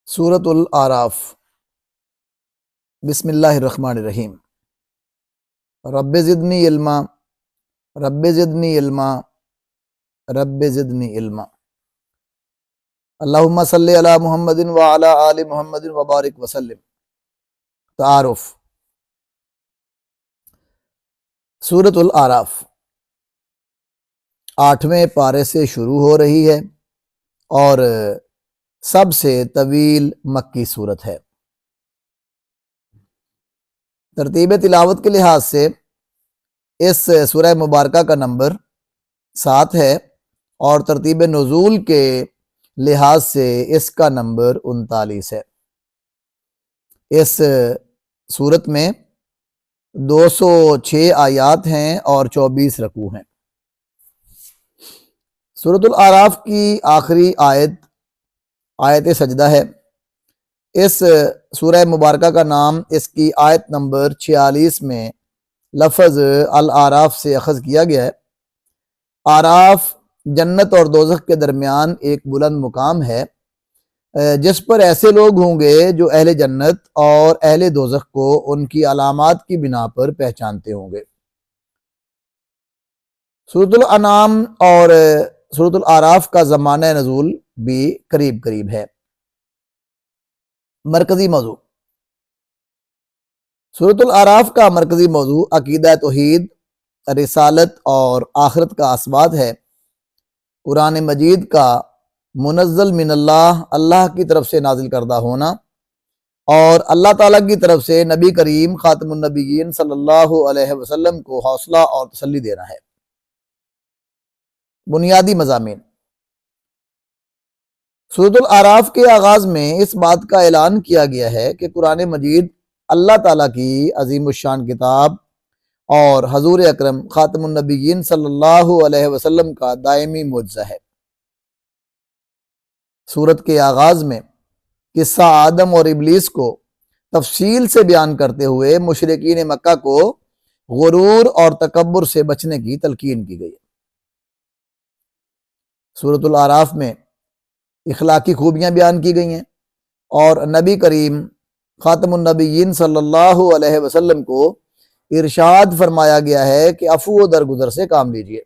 سورۃ الاعراف۔ بسم اللہ الرحمن الرحیم۔ رب زدنی علما، رب زدنی علما، رب زدنی علما۔ اللہم صلی علی محمد وعلی آل محمد وبارک وسلم۔ تعارف۔ سورۃ الاعراف 8ویں پارے سے شروع ہو رہی ہے اور سب سے طویل مکی سورت ہے۔ ترتیب تلاوت کے لحاظ سے اس سورہ مبارکہ کا نمبر 7 ہے اور ترتیب نزول کے لحاظ سے اس کا نمبر 39 ہے۔ اس سورت میں 206 آیات ہیں اور 24 رکوع ہیں۔ سورۃ الاعراف کی آخری آیت سجدہ ہے۔ اس سورہ مبارکہ کا نام اس کی آیت نمبر 46 میں لفظ الاعراف سے اخذ کیا گیا ہے۔ اعراف جنت اور دوزخ کے درمیان ایک بلند مقام ہے جس پر ایسے لوگ ہوں گے جو اہل جنت اور اہل دوزخ کو ان کی علامات کی بنا پر پہچانتے ہوں گے۔ سورۃ الانعام اور سورۃ الاعراف کا زمانہ نزول بھی قریب قریب ہے۔ مرکزی موضوع۔ سورۃ الاعراف کا مرکزی موضوع عقیدہ توحید، رسالت اور آخرت کا اثبات ہے۔ قرآن مجید کا منزل من اللہ کی طرف سے نازل کردہ ہونا اور اللہ تعالیٰ کی طرف سے نبی کریم خاتم النبیین صلی اللہ علیہ وسلم کو حوصلہ اور تسلی دینا ہے۔ بنیادی مضامین۔ سورۃ الاعراف کے آغاز میں اس بات کا اعلان کیا گیا ہے کہ قرآن مجید اللہ تعالیٰ کی عظیم الشان کتاب اور حضور اکرم خاتم النبیین صلی اللہ علیہ وسلم کا دائمی معجزہ ہے۔ سورت کے آغاز میں قصہ آدم اور ابلیس کو تفصیل سے بیان کرتے ہوئے مشرکین مکہ کو غرور اور تکبر سے بچنے کی تلقین کی گئی۔ سورۃ الاعراف میں اخلاقی خوبیاں بیان کی گئی ہیں اور نبی کریم خاتم النبیین صلی اللہ علیہ وسلم کو ارشاد فرمایا گیا ہے کہ عفو و درگزر سے کام لیجیے۔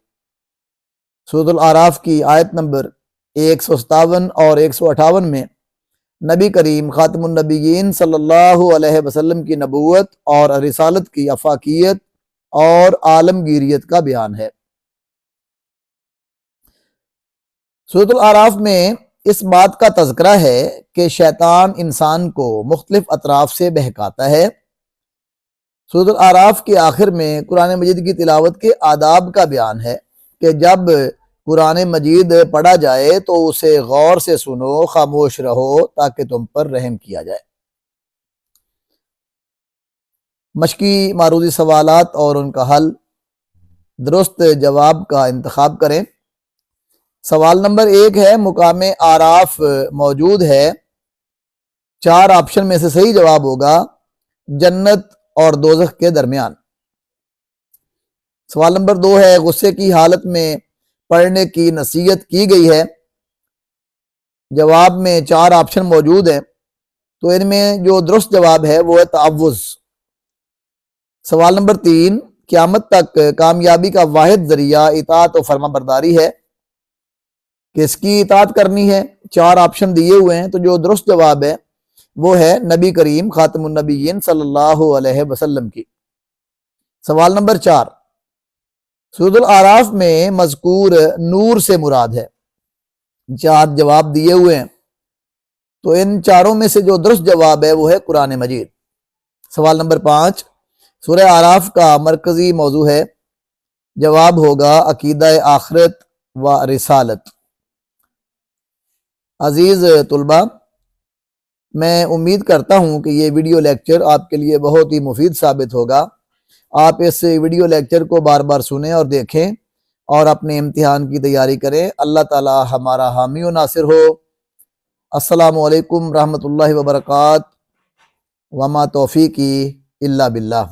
سورۃ الاعراف کی آیت نمبر 157 اور 158 میں نبی کریم خاتم النبیین صلی اللہ علیہ وسلم کی نبوت اور رسالت کی افاقیت اور عالمگیریت کا بیان ہے۔ سورۃ الاعراف میں اس بات کا تذکرہ ہے کہ شیطان انسان کو مختلف اطراف سے بہکاتا ہے۔ سورۃ الاعراف کے آخر میں قرآن مجید کی تلاوت کے آداب کا بیان ہے کہ جب قرآن مجید پڑھا جائے تو اسے غور سے سنو، خاموش رہو تاکہ تم پر رحم کیا جائے۔ مشقی معروضی سوالات اور ان کا حل، درست جواب کا انتخاب کریں۔ سوال نمبر 1 ہے، مقام اعراف موجود ہے، 4 آپشن میں سے صحیح جواب ہوگا جنت اور دوزخ کے درمیان۔ سوال نمبر 2 ہے، غصے کی حالت میں پڑھنے کی نصیحت کی گئی ہے، جواب میں 4 آپشن موجود ہیں تو ان میں جو درست جواب ہے وہ ہے تعوذ۔ سوال نمبر 3، قیامت تک کامیابی کا واحد ذریعہ اطاعت و فرما برداری ہے، کس کی اطاعت کرنی ہے؟ 4 آپشن دیے ہوئے ہیں تو جو درست جواب ہے وہ ہے نبی کریم خاتم النبیین صلی اللہ علیہ وسلم کی۔ سوال نمبر 4، سورۃ الاعراف میں مذکور نور سے مراد ہے، 4 جواب دیے ہوئے ہیں تو ان 4 میں سے جو درست جواب ہے وہ ہے قرآن مجید۔ سوال نمبر 5، سورہ اعراف کا مرکزی موضوع ہے، جواب ہوگا عقیدہ آخرت و رسالت۔ عزیز طلبہ، میں امید کرتا ہوں کہ یہ ویڈیو لیکچر آپ کے لیے بہت ہی مفید ثابت ہوگا۔ آپ اس ویڈیو لیکچر کو بار بار سنیں اور دیکھیں اور اپنے امتحان کی تیاری کریں۔ اللہ تعالی ہمارا حامی و ناصر ہو۔ السلام علیکم رحمۃ اللہ وبرکاتہ، وما توفیقی الا باللہ۔